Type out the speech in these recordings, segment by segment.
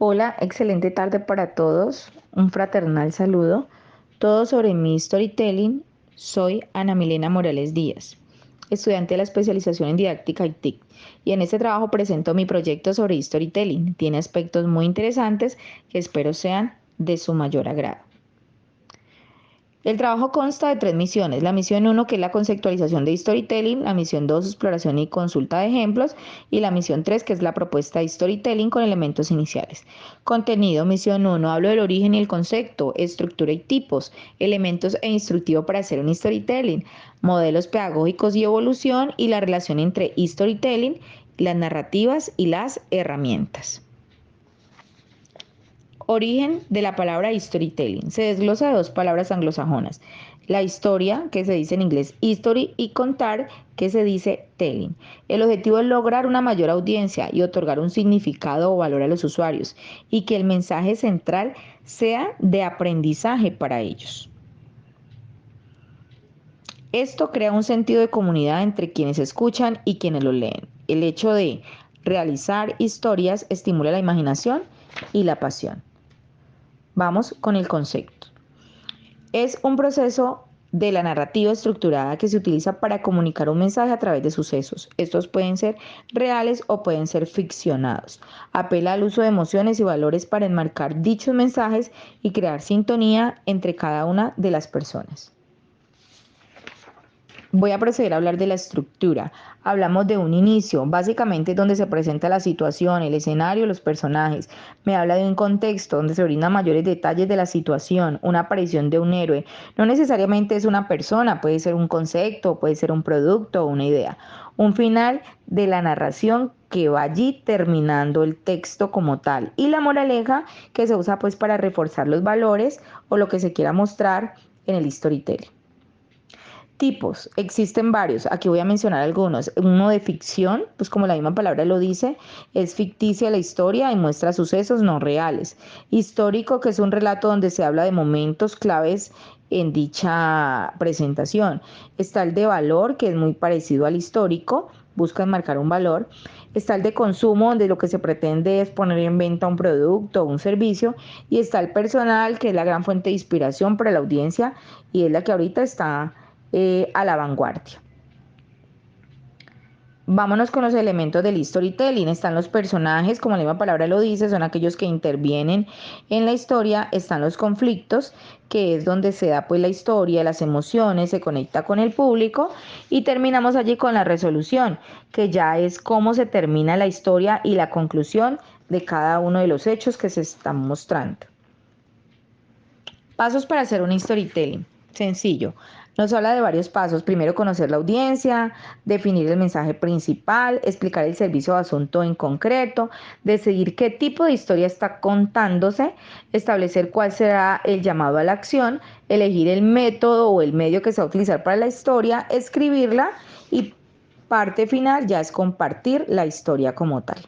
Hola, excelente tarde para todos. Un fraternal saludo. Todo sobre mi storytelling. Soy Ana Milena Morales Díaz, estudiante de la especialización en didáctica y TIC. Y en este trabajo presento mi proyecto sobre storytelling. Tiene aspectos muy interesantes que espero sean de su mayor agrado. El trabajo consta de 3 misiones. La misión 1, que es la conceptualización de storytelling, la misión 2, exploración y consulta de ejemplos, y la misión 3, que es la propuesta de storytelling con elementos iniciales. Contenido: misión 1, hablo del origen y el concepto, estructura y tipos, elementos e instructivo para hacer un storytelling, modelos pedagógicos y evolución, y la relación entre storytelling, las narrativas y las herramientas. Origen de la palabra storytelling. Se desglosa de 2 palabras anglosajonas. La historia, que se dice en inglés history, y contar, que se dice telling. El objetivo es lograr una mayor audiencia y otorgar un significado o valor a los usuarios, y que el mensaje central sea de aprendizaje para ellos. Esto crea un sentido de comunidad entre quienes escuchan y quienes lo leen. El hecho de realizar historias estimula la imaginación y la pasión. Vamos con el concepto. Es un proceso de la narrativa estructurada que se utiliza para comunicar un mensaje a través de sucesos. Estos pueden ser reales o pueden ser ficcionados. Apela al uso de emociones y valores para enmarcar dichos mensajes y crear sintonía entre cada una de las personas. Voy a proceder a hablar de la estructura. Hablamos de un inicio, básicamente donde se presenta la situación, el escenario, los personajes. Me habla de un contexto donde se brindan mayores detalles de la situación, una aparición de un héroe. No necesariamente es una persona, puede ser un concepto, puede ser un producto o una idea. Un final de la narración que va allí terminando el texto como tal. Y la moraleja, que se usa pues para reforzar los valores o lo que se quiera mostrar en el storytelling. Tipos, existen varios, aquí voy a mencionar algunos. Uno de ficción, pues como la misma palabra lo dice, es ficticia la historia y muestra sucesos no reales. Histórico, que es un relato donde se habla de momentos claves en dicha presentación. Está el de valor, que es muy parecido al histórico, busca enmarcar un valor. Está el de consumo, donde lo que se pretende es poner en venta un producto o un servicio. Y está el personal, que es la gran fuente de inspiración para la audiencia y es la que ahorita está a la vanguardia. Vámonos con los elementos del storytelling. Están los personajes, como la misma palabra lo dice, son aquellos que intervienen en la historia. Están los conflictos, que es donde se da pues la historia, las emociones, se conecta con el público. Y terminamos allí con la resolución, que ya es cómo se termina la historia y la conclusión de cada uno de los hechos que se están mostrando. Pasos para hacer un storytelling. Sencillo. Nos habla de varios pasos. Primero, conocer la audiencia, definir el mensaje principal, explicar el servicio o asunto en concreto, decidir qué tipo de historia está contándose, establecer cuál será el llamado a la acción, elegir el método o el medio que se va a utilizar para la historia, escribirla y parte final ya es compartir la historia como tal.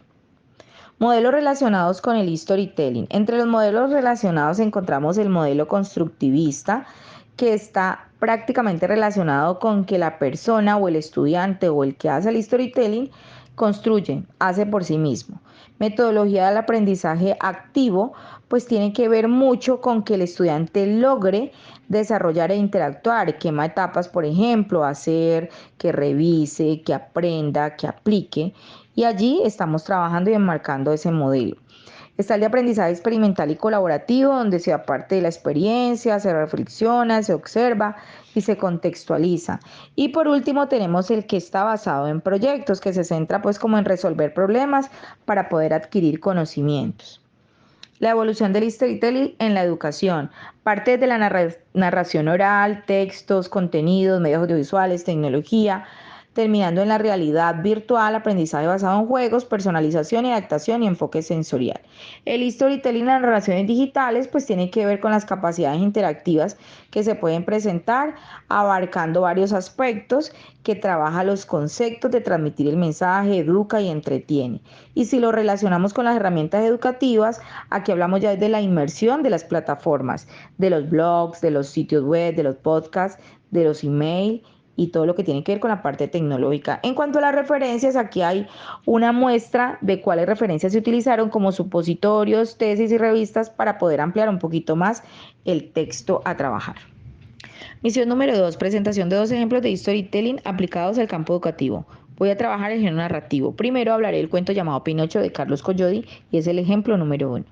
Modelos relacionados con el storytelling. Entre los modelos relacionados encontramos el modelo constructivista, que está prácticamente relacionado con que la persona o el estudiante o el que hace el storytelling construye, hace por sí mismo. Metodología del aprendizaje activo, pues tiene que ver mucho con que el estudiante logre desarrollar e interactuar, quema etapas, por ejemplo, hacer, que revise, que aprenda, que aplique. Y allí estamos trabajando y enmarcando ese modelo. Está el de aprendizaje experimental y colaborativo, donde se aparte de la experiencia, se reflexiona, se observa y se contextualiza. Y por último tenemos el que está basado en proyectos, que se centra pues como en resolver problemas para poder adquirir conocimientos. La evolución del storytelling en la educación. Parte de la narración oral, textos, contenidos, medios audiovisuales, tecnología, terminando en la realidad virtual, aprendizaje basado en juegos, personalización y adaptación y enfoque sensorial. El storytelling en las relaciones digitales pues tiene que ver con las capacidades interactivas que se pueden presentar, abarcando varios aspectos, que trabaja los conceptos de transmitir el mensaje, educa y entretiene. Y si lo relacionamos con las herramientas educativas, aquí hablamos ya de la inmersión de las plataformas, de los blogs, de los sitios web, de los podcasts, de los emails y todo lo que tiene que ver con la parte tecnológica. En cuanto a las referencias, aquí hay una muestra de cuáles referencias se utilizaron como supositorios, tesis y revistas para poder ampliar un poquito más el texto a trabajar. Misión número 2, presentación de 2 ejemplos de storytelling aplicados al campo educativo. Voy a trabajar el género narrativo. Primero hablaré del cuento llamado Pinocho de Carlos Collodi y es el ejemplo número 1.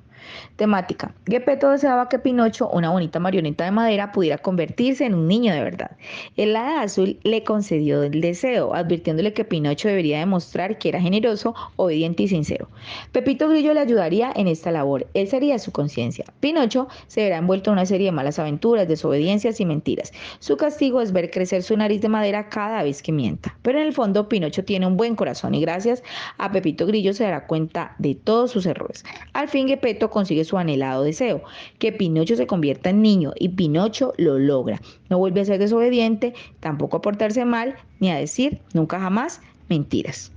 Temática. Geppetto deseaba que Pinocho, una bonita marioneta de madera, pudiera convertirse en un niño de verdad. El hada azul le concedió el deseo, advirtiéndole que Pinocho debería demostrar que era generoso, obediente y sincero. Pepito Grillo le ayudaría en esta labor. Él sería su conciencia. Pinocho se verá envuelto en una serie de malas aventuras, desobediencias y mentiras. Su castigo es ver crecer su nariz de madera cada vez que mienta. Pero en el fondo, Pinocho tiene un buen corazón y gracias a Pepito Grillo se dará cuenta de todos sus errores. Al fin, Geppetto consigue su anhelado deseo, que Pinocho se convierta en niño, y Pinocho lo logra. No vuelve a ser desobediente, tampoco a portarse mal, ni a decir nunca jamás mentiras.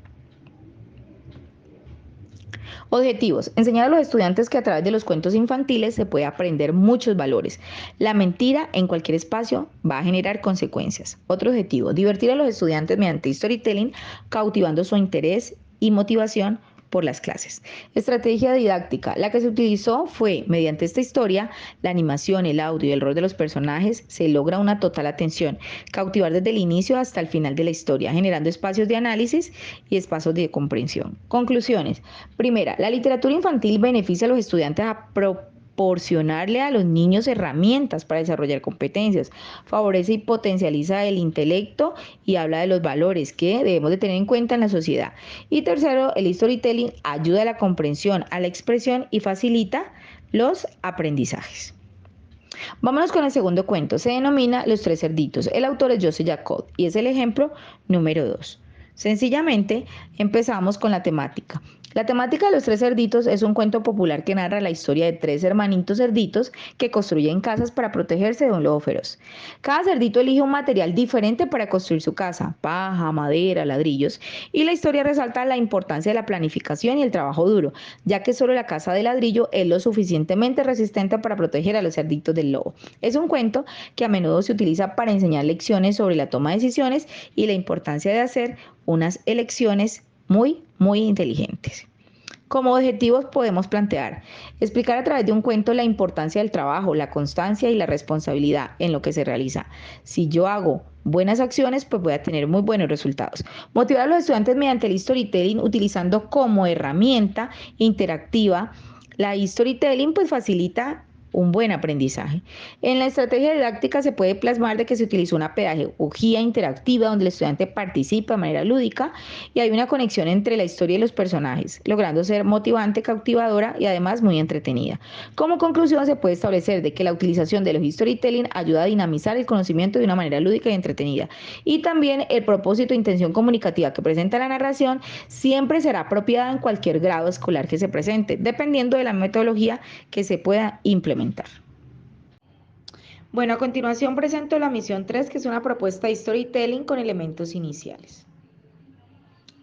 Objetivos. Enseñar a los estudiantes que a través de los cuentos infantiles se puede aprender muchos valores. La mentira en cualquier espacio va a generar consecuencias. Otro objetivo. Divertir a los estudiantes mediante storytelling, cautivando su interés y motivación por las clases. Estrategia didáctica. La que se utilizó fue, mediante esta historia, la animación, el audio y el rol de los personajes, se logra una total atención, cautivar desde el inicio hasta el final de la historia, generando espacios de análisis y espacios de comprensión. Conclusiones. Primera, la literatura infantil beneficia a los estudiantes a proporcionarle a los niños herramientas para desarrollar competencias, favorece y potencializa el intelecto y habla de los valores que debemos de tener en cuenta en la sociedad. Y tercero, el storytelling ayuda a la comprensión, a la expresión y facilita los aprendizajes. Vámonos con el segundo cuento, se denomina Los tres cerditos. El autor es Joseph Jacob y es el ejemplo número 2. Sencillamente empezamos con la temática. La temática de Los tres cerditos es un cuento popular que narra la historia de 3 hermanitos cerditos que construyen casas para protegerse de un lobo feroz. Cada cerdito elige un material diferente para construir su casa, paja, madera, ladrillos, y la historia resalta la importancia de la planificación y el trabajo duro, ya que solo la casa de ladrillo es lo suficientemente resistente para proteger a los cerditos del lobo. Es un cuento que a menudo se utiliza para enseñar lecciones sobre la toma de decisiones y la importancia de hacer unas elecciones muy inteligentes. Como objetivos podemos plantear, explicar a través de un cuento la importancia del trabajo, la constancia y la responsabilidad en lo que se realiza. Si yo hago buenas acciones, pues voy a tener muy buenos resultados. Motivar a los estudiantes mediante el storytelling utilizando como herramienta interactiva. La storytelling pues facilita un buen aprendizaje. En la estrategia didáctica se puede plasmar de que se utiliza una pedagogía interactiva donde el estudiante participa de manera lúdica y hay una conexión entre la historia y los personajes, logrando ser motivante, cautivadora y además muy entretenida. Como conclusión se puede establecer de que la utilización de los storytelling ayuda a dinamizar el conocimiento de una manera lúdica y entretenida. Y también el propósito e intención comunicativa que presenta la narración siempre será apropiada en cualquier grado escolar que se presente, dependiendo de la metodología que se pueda implementar. Bueno, a continuación presento la misión 3, que es una propuesta de storytelling con elementos iniciales.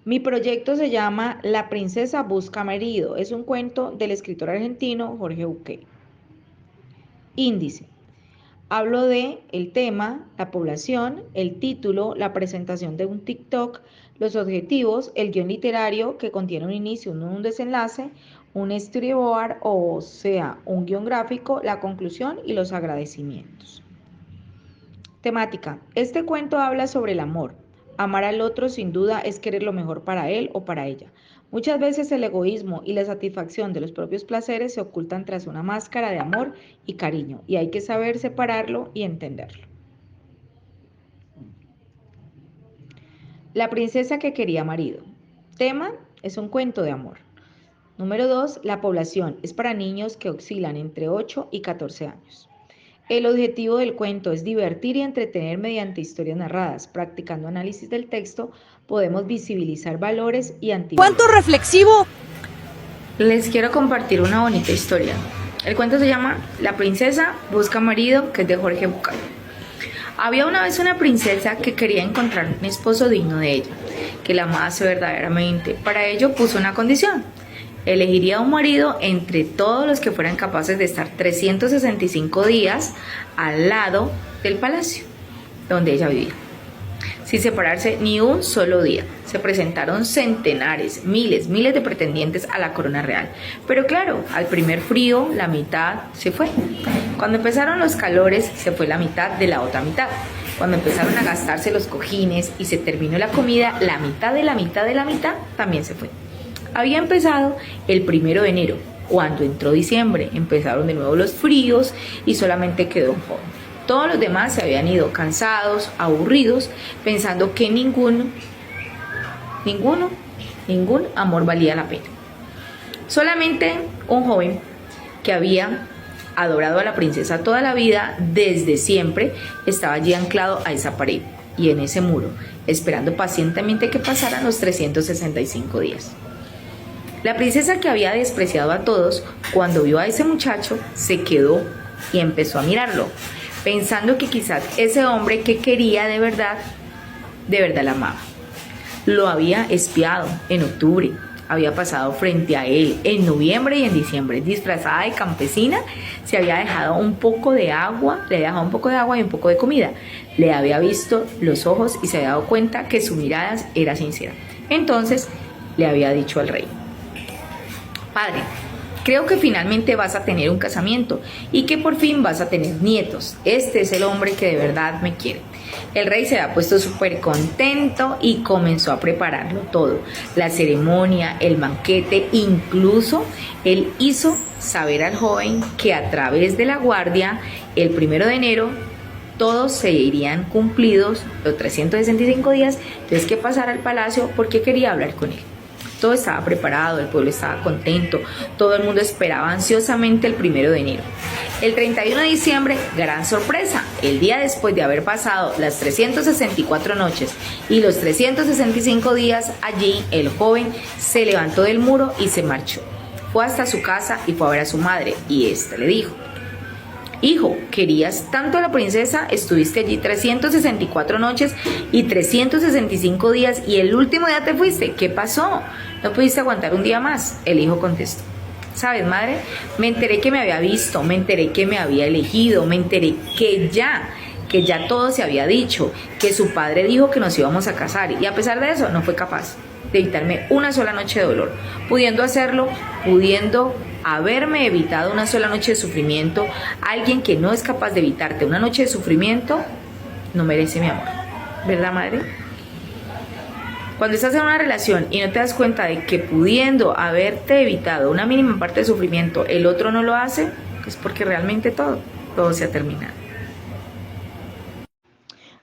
Mi proyecto se llama La princesa busca marido. Es un cuento del escritor argentino Jorge Bucay. Índice. Hablo de el tema, la población, el título, la presentación de un TikTok, los objetivos, el guión literario que contiene un inicio, un desenlace, un storyboard, o sea, un guión gráfico, la conclusión y los agradecimientos. Temática. Este cuento habla sobre el amor. Amar al otro sin duda es querer lo mejor para él o para ella. Muchas veces el egoísmo y la satisfacción de los propios placeres se ocultan tras una máscara de amor y cariño, y hay que saber separarlo y entenderlo. La princesa que quería marido. Tema es un cuento de amor. Número 2. La población es para niños que oscilan entre 8 y 14 años. El objetivo del cuento es divertir y entretener mediante historias narradas. Practicando análisis del texto, podemos visibilizar valores y antivalores. ¿Cuánto reflexivo? Les quiero compartir una bonita historia. El cuento se llama La princesa busca marido, que es de Jorge Bucay. Había una vez una princesa que quería encontrar un esposo digno de ella, que la amase verdaderamente. Para ello puso una condición. Elegiría un marido entre todos los que fueran capaces de estar 365 días al lado del palacio donde ella vivía. sin separarse ni un solo día. Se presentaron centenares, miles de pretendientes a la corona real. Pero claro, al primer frío, la mitad se fue. Cuando empezaron los calores, se fue la mitad de la otra mitad. Cuando empezaron a gastarse los cojines y se terminó la comida, la mitad de la mitad de la mitad también se fue. Había empezado el 1 de enero. Cuando entró diciembre, empezaron de nuevo los fríos y solamente quedó un joven. Todos los demás se habían ido cansados, aburridos, pensando que ningún amor valía la pena. Solamente un joven que había adorado a la princesa toda la vida, desde siempre, estaba allí anclado a esa pared y en ese muro, esperando pacientemente que pasaran los 365 días. La princesa, que había despreciado a todos, cuando vio a ese muchacho, se quedó y empezó a mirarlo, pensando que quizás ese hombre que quería de verdad la amaba. Lo había espiado en octubre, había pasado frente a él en noviembre y en diciembre, disfrazada de campesina, se había dejado un poco de agua, le había dejado un poco de agua y un poco de comida. Le había visto los ojos y se había dado cuenta que su mirada era sincera. Entonces le había dicho al rey: padre, creo que finalmente vas a tener un casamiento y que por fin vas a tener nietos. Este es el hombre que de verdad me quiere. El rey se había puesto súper contento y comenzó a prepararlo todo. La ceremonia, el banquete, incluso él hizo saber al joven que a través de la guardia, el 1 de enero, todos se irían cumplidos los 365 días, entonces que pasara al palacio porque quería hablar con él. Todo estaba preparado, el pueblo estaba contento, todo el mundo esperaba ansiosamente el 1 de enero. El 31 de diciembre, gran sorpresa, el día después de haber pasado las 364 noches y los 365 días allí, el joven se levantó del muro y se marchó. Fue hasta su casa y fue a ver a su madre, y ésta le dijo: hijo, querías tanto a la princesa, estuviste allí 364 noches y 365 días y el último día te fuiste. ¿Qué pasó? ¿No pudiste aguantar un día más? El hijo contestó: ¿sabes, madre? Me enteré que me había visto, me enteré que me había elegido, me enteré que ya todo se había dicho, que su padre dijo que nos íbamos a casar, y a pesar de eso no fue capaz de evitarme una sola noche de dolor, pudiendo haberme evitado una sola noche de sufrimiento. Alguien que no es capaz de evitarte una noche de sufrimiento no merece mi amor, ¿verdad, madre? Cuando estás en una relación y no te das cuenta de que pudiendo haberte evitado una mínima parte de sufrimiento, el otro no lo hace, es porque realmente todo se ha terminado.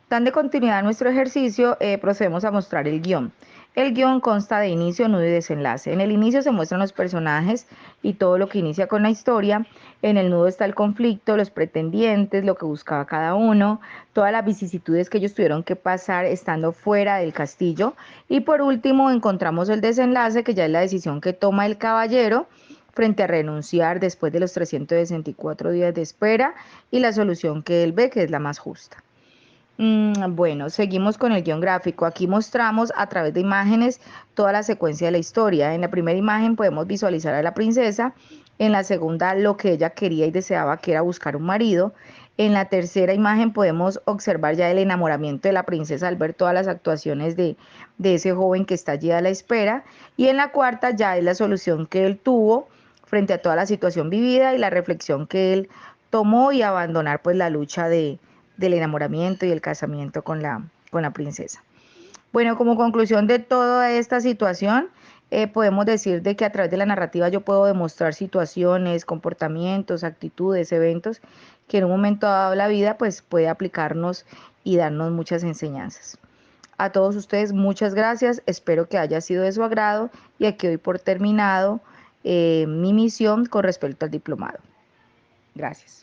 Dando continuidad a nuestro ejercicio, procedemos a mostrar el guión. El guión consta de inicio, nudo y desenlace. En el inicio se muestran los personajes y todo lo que inicia con la historia. En el nudo está el conflicto, los pretendientes, lo que buscaba cada uno, todas las vicisitudes que ellos tuvieron que pasar estando fuera del castillo. Y por último encontramos el desenlace, que ya es la decisión que toma el caballero frente a renunciar después de los 364 días de espera, y la solución que él ve que es la más justa. Bueno, seguimos con el guión gráfico. Aquí mostramos a través de imágenes toda la secuencia de la historia. En la primera imagen podemos visualizar a la princesa, en la segunda lo que ella quería y deseaba, que era buscar un marido. En la tercera imagen podemos observar ya el enamoramiento de la princesa al ver todas las actuaciones de ese joven que está allí a la espera. Y en la cuarta ya es la solución que él tuvo frente a toda la situación vivida y la reflexión que él tomó, y abandonar pues la lucha del enamoramiento y el casamiento con la princesa. Bueno, como conclusión de toda esta situación, podemos decir de que a través de la narrativa yo puedo demostrar situaciones, comportamientos, actitudes, eventos que en un momento dado de la vida pues puede aplicarnos y darnos muchas enseñanzas. A todos ustedes muchas gracias, espero que haya sido de su agrado, y aquí doy por terminado mi misión con respecto al diplomado. Gracias.